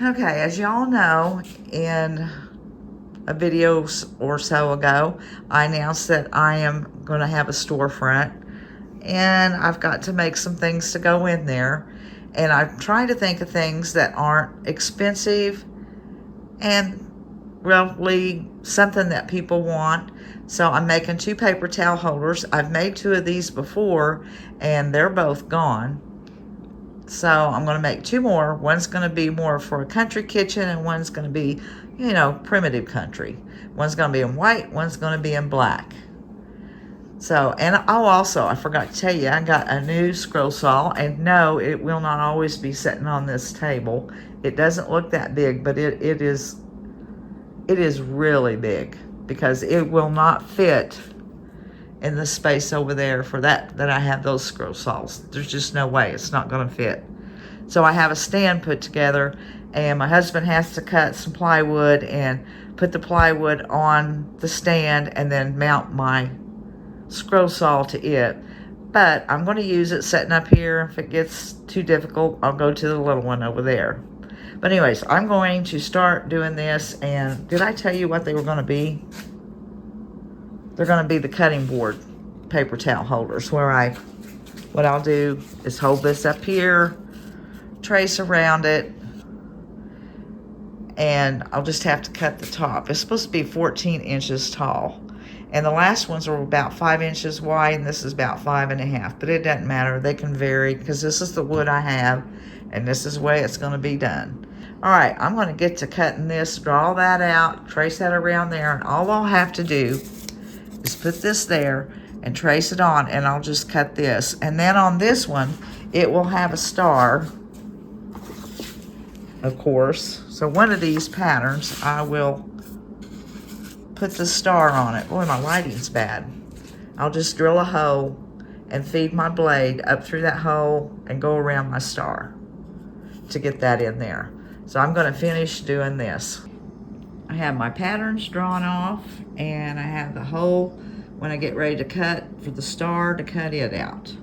Okay, as y'all know, in a video or so ago, I announced that I am going to have a storefront, and I've got to make some things to go in there, and I'm trying to think of things that aren't expensive and really something that people want. So I'm making 2 paper towel holders. I've made 2 of these before and they're both gone. So I'm going to make 2 more. One's going to be more for a country kitchen, and one's going to be, you know, primitive country. One's going to be in white, one's going to be in black. So, and also, I forgot to tell you, I got a new scroll saw, and no, it will not always be sitting on this table. It doesn't look that big, but it is really big, because it will not fit in the space over there for that I have those scroll saws. There's just no way. It's not going to fit. So I have a stand put together, and my husband has to cut some plywood and put the plywood on the stand and then mount my scroll saw to it. But I'm going to use it sitting up here. If it gets too difficult, I'll go to the little one over there. But anyways, I'm going to start doing this. And did I tell you what they were going to be? They're going to be the cutting board paper towel holders, where what I'll do is hold this up here, trace around it, and I'll just have to cut the top. It's supposed to be 14 inches tall, and the last ones are about 5 inches wide, and this is about 5.5, but it doesn't matter. They can vary, because this is the wood I have, and this is the way it's going to be done. All right, I'm going to get to cutting this, draw that out, trace that around there, and all I'll have to do is put this there and trace it on, and I'll just cut this. And then on this one, it will have a star, of course. So one of these patterns, I will put the star on it. Boy, my lighting's bad. I'll just drill a hole and feed my blade up through that hole and go around my star to get that in there. So I'm going to finish doing this. I have my patterns drawn off, and I have the hole when I get ready to cut for the star to cut it out.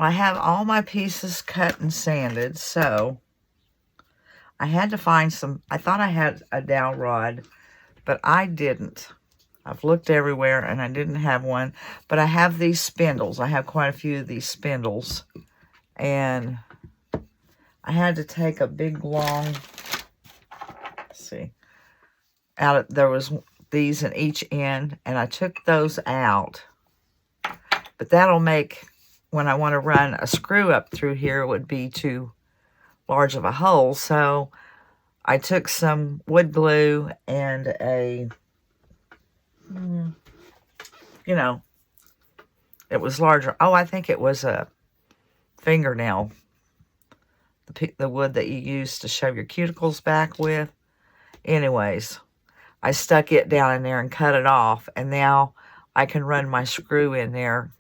I have all my pieces cut and sanded, so I had to find some. I thought I had a dowel rod, but I didn't. I've looked everywhere and I didn't have one, but I have these spindles. I have quite a few of these spindles, and I had to take a big long, let's see, there was these in each end, and I took those out. But that'll make, when I want to run a screw up through here, it would be too large of a hole. So I took some wood glue and a, you know, it was larger. Oh, I think it was a fingernail, the wood that you use to shove your cuticles back with. Anyways, I stuck it down in there and cut it off, and now I can run my screw in there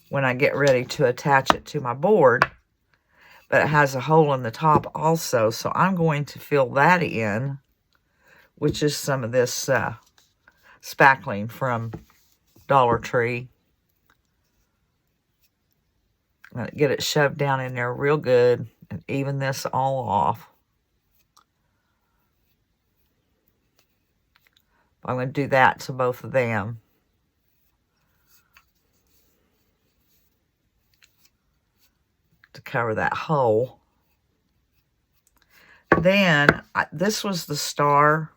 when I get ready to attach it to my board. But it has a hole in the top also, so I'm going to fill that in, which is some of this spackling from Dollar Tree. Get it shoved down in there real good and even this all off. I'm going to do that to both of them. To cover that hole. Then, this was the star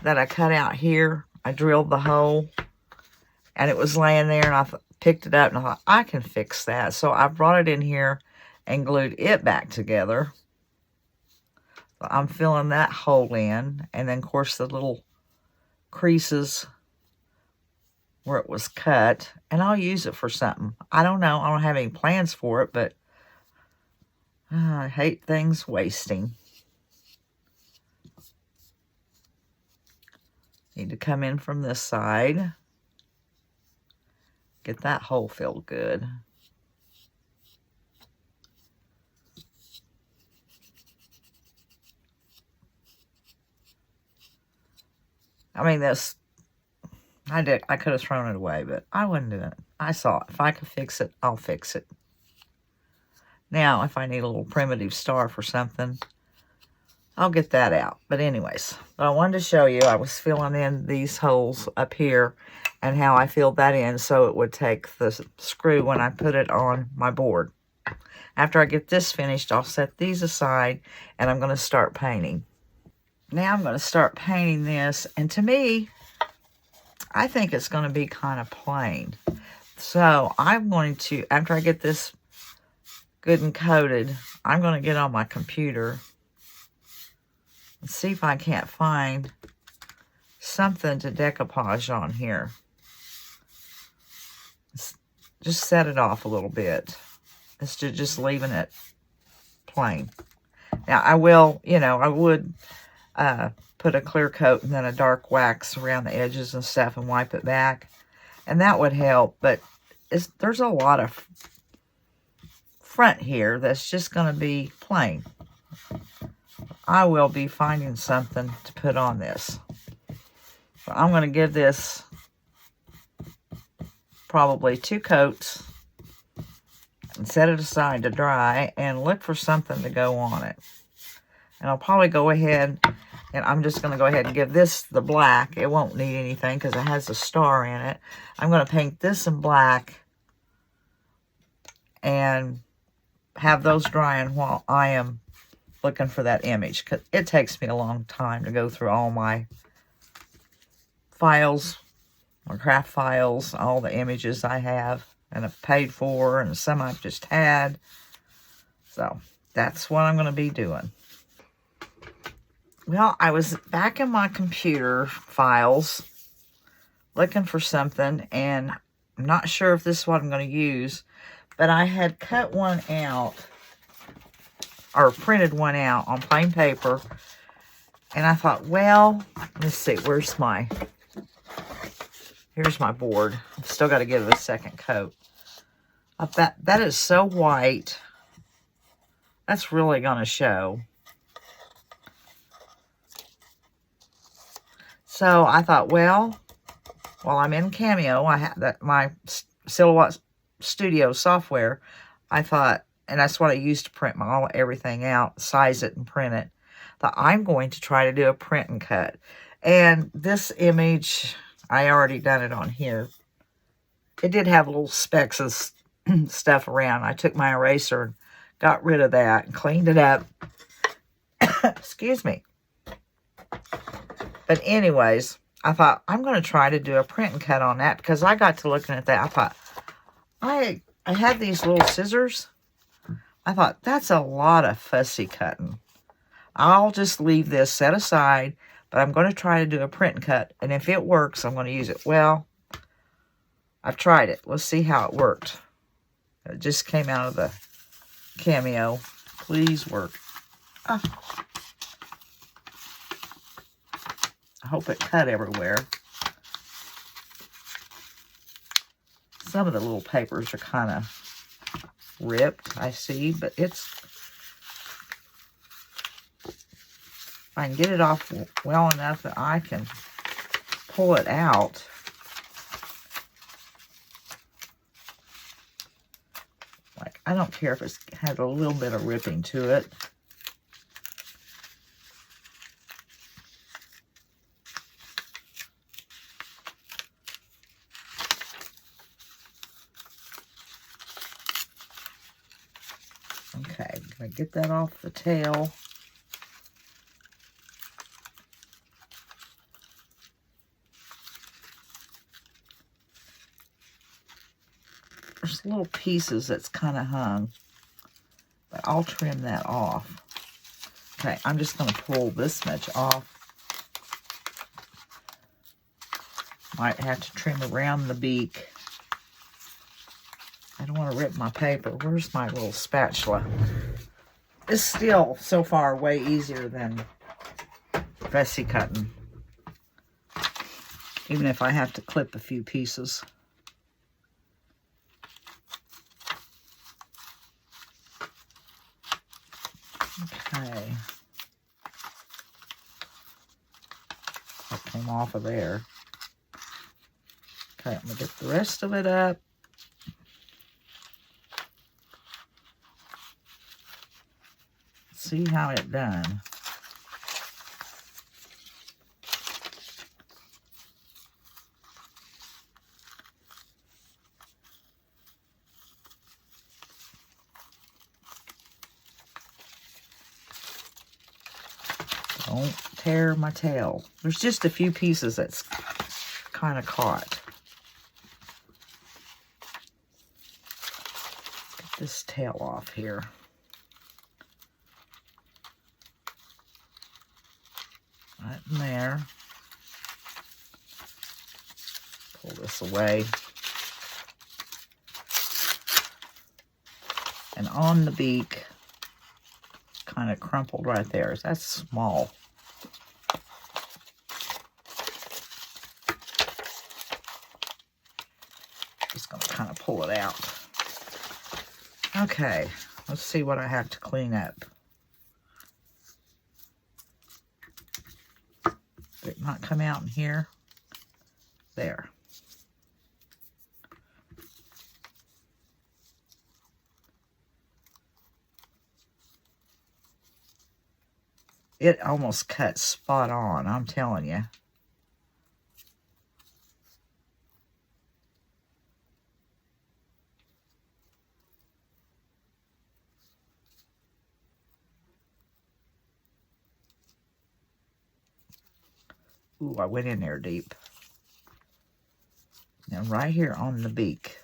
that I cut out here. I drilled the hole, and it was laying there, and I picked it up, and I thought, I can fix that. So I brought it in here and glued it back together. So I'm filling that hole in, and then, of course, the little creases where it was cut, and I'll use it for something. I don't know. I don't have any plans for it, but I hate things wasting. Need to come in from this side. Get that hole filled good. I mean, this, I could have thrown it away, but I wouldn't do it. I saw it. If I could fix it, I'll fix it. Now, if I need a little primitive star for something, I'll get that out. But anyways, I wanted to show you, I was filling in these holes up here and how I filled that in so it would take the screw when I put it on my board. After I get this finished, I'll set these aside and I'm going to start painting. Now I'm going to start painting this, and to me, I think it's going to be kind of plain. So I'm going to, after I get this good and coated, I'm going to get on my computer and see if I can't find something to decoupage on here. Just set it off a little bit instead of just leaving it plain. Now I will, you know, I would put a clear coat and then a dark wax around the edges and stuff and wipe it back, and that would help. But there's a lot of front here that's just going to be plain. I will be finding something to put on this. So I'm going to give this probably 2 coats and set it aside to dry and look for something to go on it. And I'll probably go ahead, and I'm just going to go ahead and give this the black. It won't need anything because it has a star in it. I'm going to paint this in black and have those drying while I am looking for that image, because it takes me a long time to go through all my files, my craft files, all the images I have and have paid for, and some I've just had. So that's what I'm going to be doing. Well, I was back in my computer files looking for something, and I'm not sure if this is what I'm going to use, but I had cut one out, or printed one out on plain paper, and I thought, well, let's see, here's my board. I've still got to give it a second coat. That is so white. That's really going to show. So I thought, well, while I'm in Cameo, I have that my Silhouette Studio software. I thought, and that's what I use to print everything out, size it and print it. Thought I'm going to try to do a print and cut. And this image, I already done it on here. It did have little specks of stuff around. I took my eraser and got rid of that and cleaned it up. Excuse me. But anyways, I thought I'm going to try to do a print and cut on that, because I got to looking at that. I thought, I had these little scissors. I thought, that's a lot of fussy cutting. I'll just leave this set aside, but I'm going to try to do a print and cut, and if it works, I'm going to use it. Well, I've tried it. Let's see how it worked. It just came out of the Cameo. Please work. Oh. I hope it cut everywhere. Some of the little papers are kind of ripped, I see, but it's... If I can get it off well enough that I can pull it out. Like, I don't care if it's had a little bit of ripping to it. Okay, I'm going to get that off the tail. There's little pieces that's kind of hung, but I'll trim that off. Okay, I'm just going to pull this much off. Might have to trim around the beak. I don't want to rip my paper. Where's my little spatula? It's still, so far, way easier than fussy cutting. Even if I have to clip a few pieces. Okay. That came off of there. Okay, I'm going to get the rest of it up. See how it done. Don't tear my tail. There's just a few pieces that's kind of caught. Get this tail off here. Right in there. Pull this away. And on the beak, kind of crumpled right there. That's small. Just going to kind of pull it out. Okay, let's see what I have to clean up. Did it not come out in here? There. It almost cut spot on, I'm telling you. Ooh, I went in there deep. Now right here on the beak.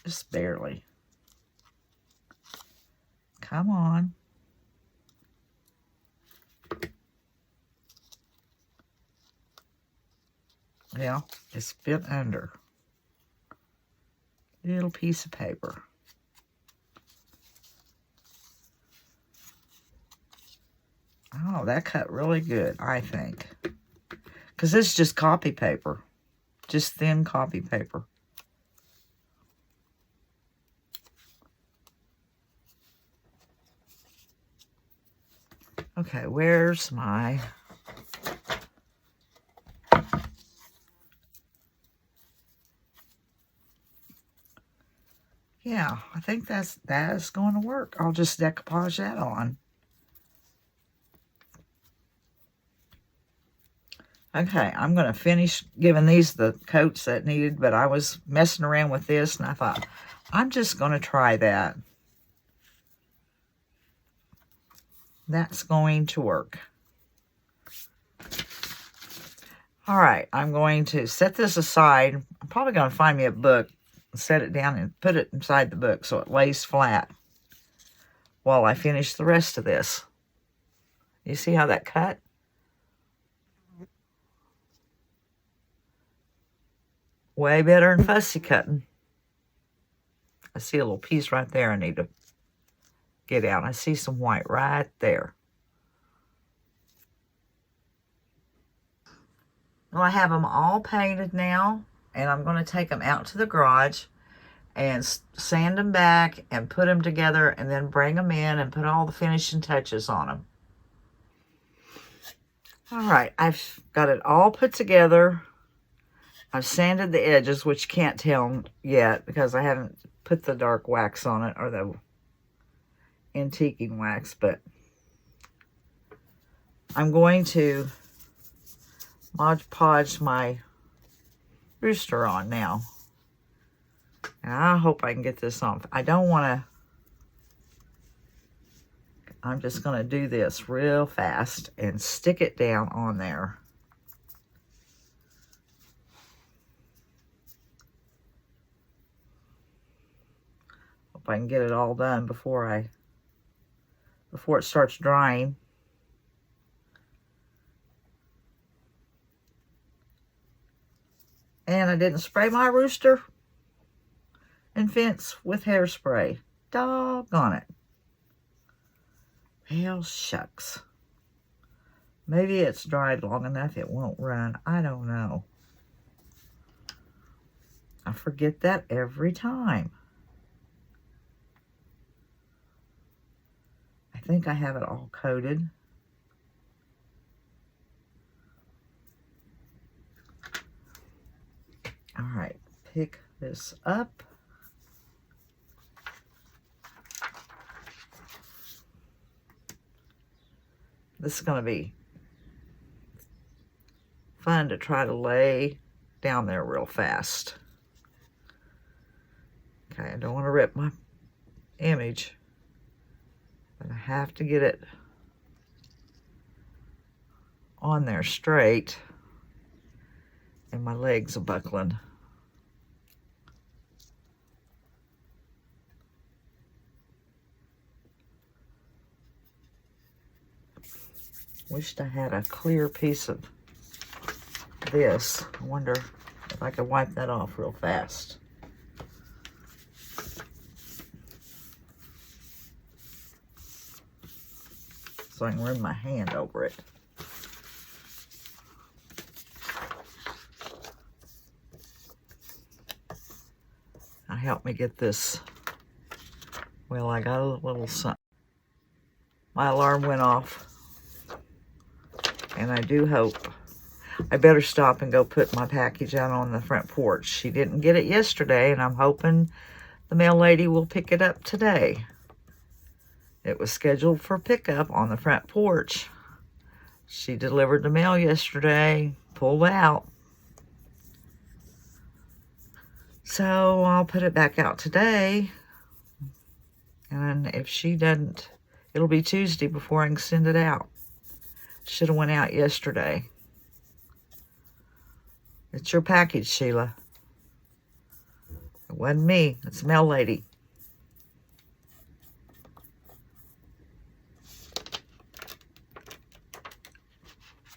Just barely. Come on. Well, it's fit under. Little piece of paper. Oh, that cut really good, I think. Because it's just copy paper. Just thin copy paper. Okay, where's my... Yeah, I think that is going to work. I'll just decoupage that on. Okay, I'm going to finish giving these the coats that needed, but I was messing around with this, and I thought, I'm just going to try that. That's going to work. All right, I'm going to set this aside. I'm probably going to find me a book, set it down, and put it inside the book so it lays flat while I finish the rest of this. You see how that cut? Way better than fussy cutting. I see a little piece right there I need to get out. I see some white right there. Well, I have them all painted now, and I'm going to take them out to the garage and sand them back and put them together, and then bring them in and put all the finishing touches on them. All right, I've got it all put together. I've sanded the edges, which you can't tell yet because I haven't put the dark wax on it, or the antiquing wax, but I'm going to Mod Podge my rooster on now. And I hope I can get this on. I don't want to, I'm just going to do this real fast and stick it down on there. Hope I can get it all done before it starts drying. And I didn't spray my rooster and fence with hairspray. Doggone it. Hell shucks. Maybe it's dried long enough it won't run. I don't know. I forget that every time. I think I have it all coated. All right, pick this up. This is going to be fun to try to lay down there real fast. Okay, I don't want to rip my image, but I have to get it on there straight, and my legs are buckling. Wished I had a clear piece of this. I wonder if I could wipe that off real fast. So I can run my hand over it. Now help me get this. Well, I got a little something. My alarm went off. And I do hope I better stop and go put my package out on the front porch. She didn't get it yesterday, and I'm hoping the mail lady will pick it up today. It was scheduled for pickup on the front porch. She delivered the mail yesterday, pulled out. So I'll put it back out today. And if she doesn't, it'll be Tuesday before I can send it out. Should have went out yesterday. It's your package, Sheila. It wasn't me. It's the mail lady.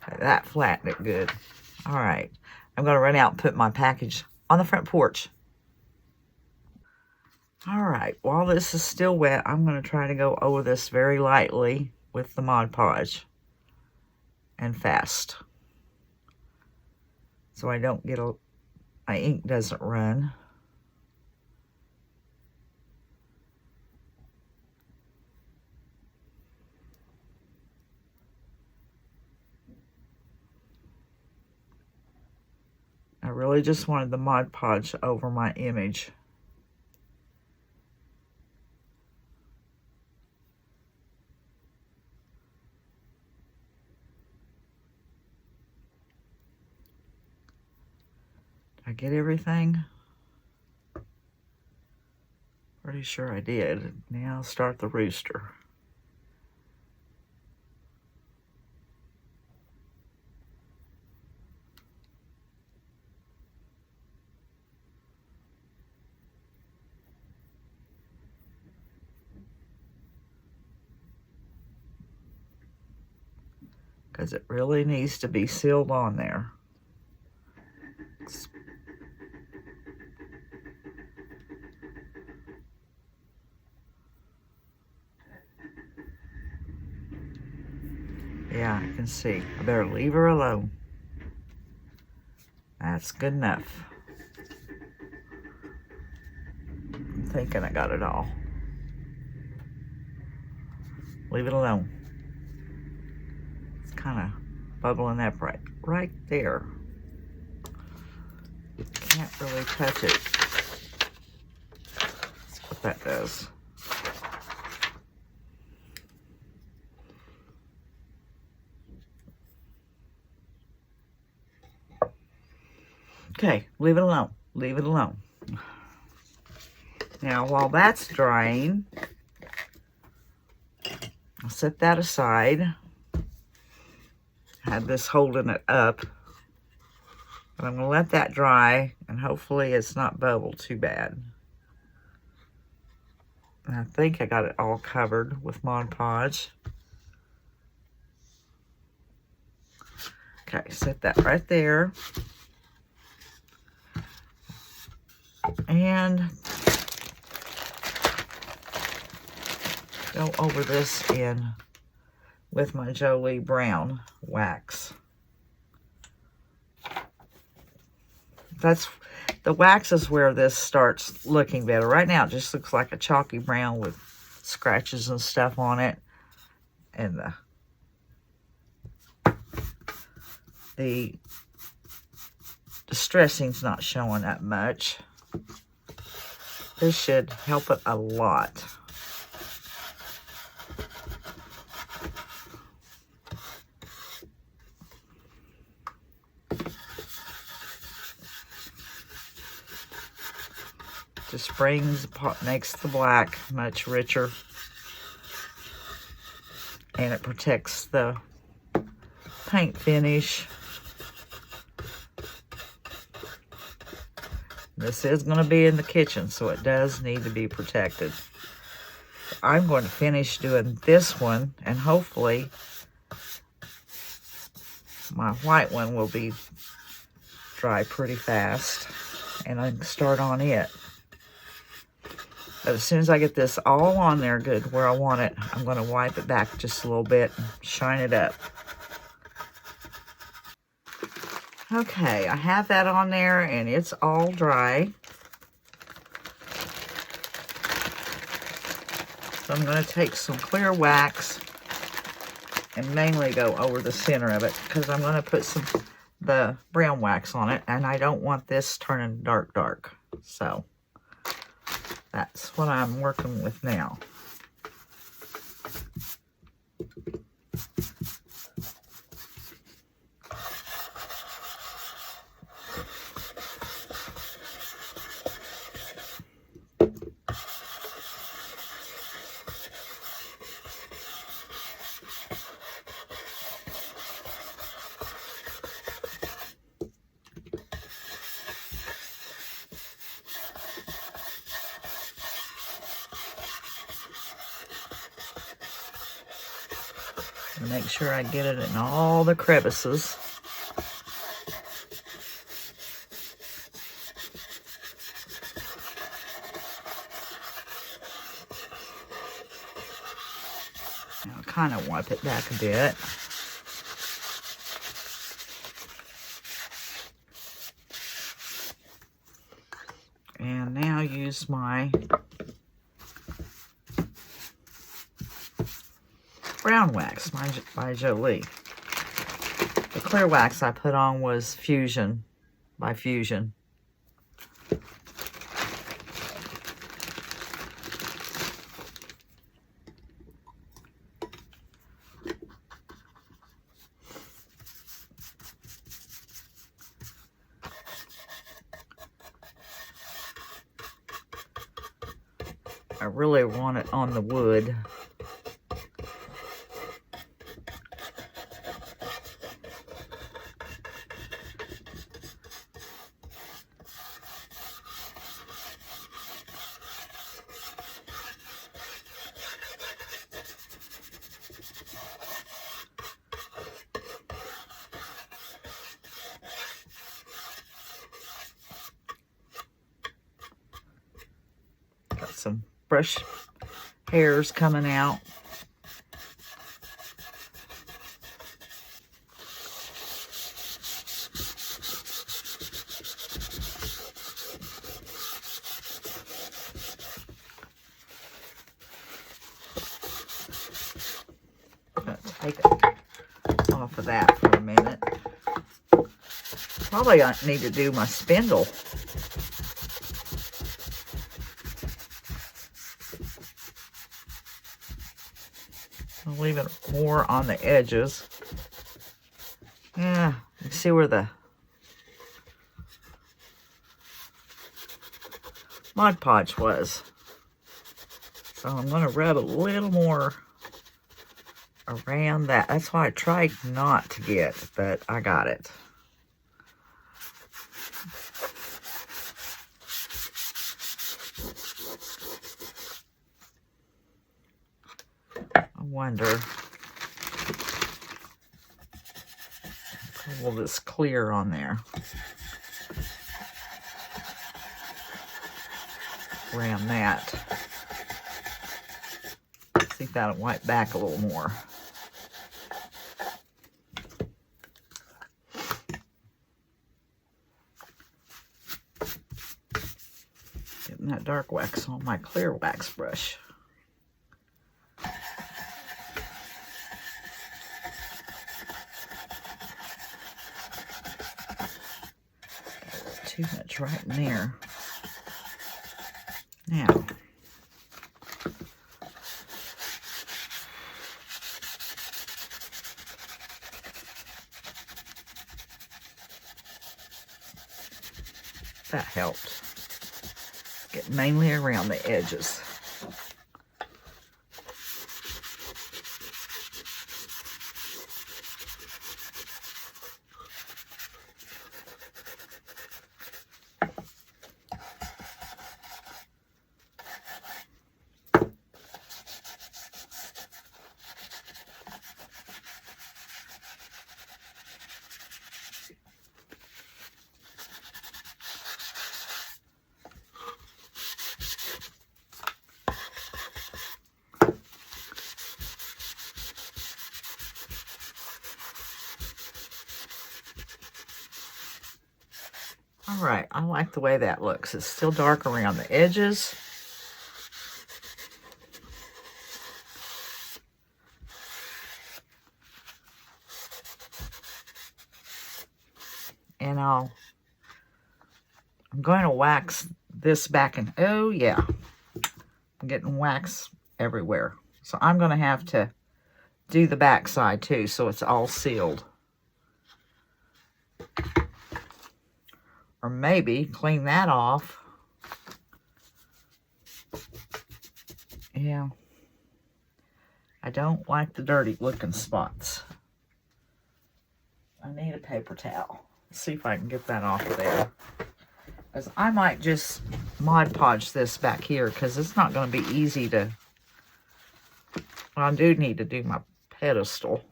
Okay, that flattened it good. All right. I'm going to run out and put my package on the front porch. All right. While this is still wet, I'm going to try to go over this very lightly with the Mod Podge. And fast, so I don't get my ink doesn't run. I really just wanted the Mod Podge over my image. get everything? Pretty sure I did. Now start the rooster. Because it really needs to be sealed on there. Yeah, I can see. I better leave her alone. That's good enough. I'm thinking I got it all. Leave it alone. It's kind of bubbling up right there. Can't really touch it. That's what that does. Okay, leave it alone. Leave it alone. Now, while that's drying, I'll set that aside. Had this holding it up. But I'm going to let that dry, and hopefully it's not bubbled too bad. And I think I got it all covered with Mod Podge. Okay, set that right there. And go over this in with my Jolie brown wax. The wax is where this starts looking better. Right now it just looks like a chalky brown with scratches and stuff on it. And the distressing's not showing that much. This should help it a lot. Just makes the black much richer, and it protects the paint finish. This is going to be in the kitchen, so it does need to be protected. I'm going to finish doing this one, and hopefully my white one will be dry pretty fast, and I can start on it. But as soon as I get this all on there good where I want it, I'm going to wipe it back just a little bit and shine it up. Okay, I have that on there and it's all dry. So I'm going to take some clear wax and mainly go over the center of it because I'm going to put the brown wax on it, and I don't want this turning dark. So that's what I'm working with now. Make sure I get it in all the crevices. I'll kind of wipe it back a bit. And now use my brown wax by Jolie. The clear wax I put on was Fusion by Fusion. I really want it on the wood. Got some brush hairs coming out. Take it off of that for a minute. Probably I need to do my spindle. I'll leave it more on the edges. Yeah, you see where the Mod Podge was. So I'm going to rub a little more around that. That's why I tried not to get, but I got it. I wonder, pull this clear on there. Around that. See if that'll wipe back a little more. Getting that dark wax on my clear wax brush. Too much right in there. Now, that helped. Get mainly around the edges. All right, I like the way that looks. It's still dark around the edges. And I'm going to wax this back and, oh yeah, I'm getting wax everywhere. So I'm going to have to do the back side too, so it's all sealed. Or maybe clean that off. Yeah. I don't like the dirty looking spots. I need a paper towel. Let's see if I can get that off of there. Because I might just Mod Podge this back here, because it's not going to be easy to... Well, I do need to do my pedestal.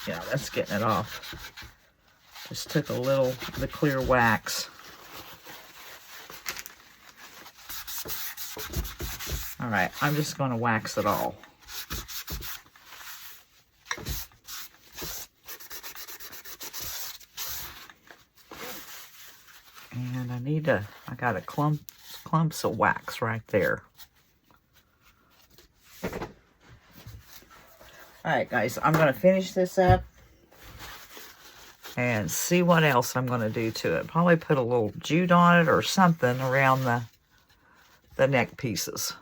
Yeah, that's getting it off. Just took a little of the clear wax. All right, I'm just going to wax it all. And I got a clumps of wax right there. All right, guys, I'm going to finish this up and see what else I'm going to do to it. Probably put a little jute on it or something around the neck pieces.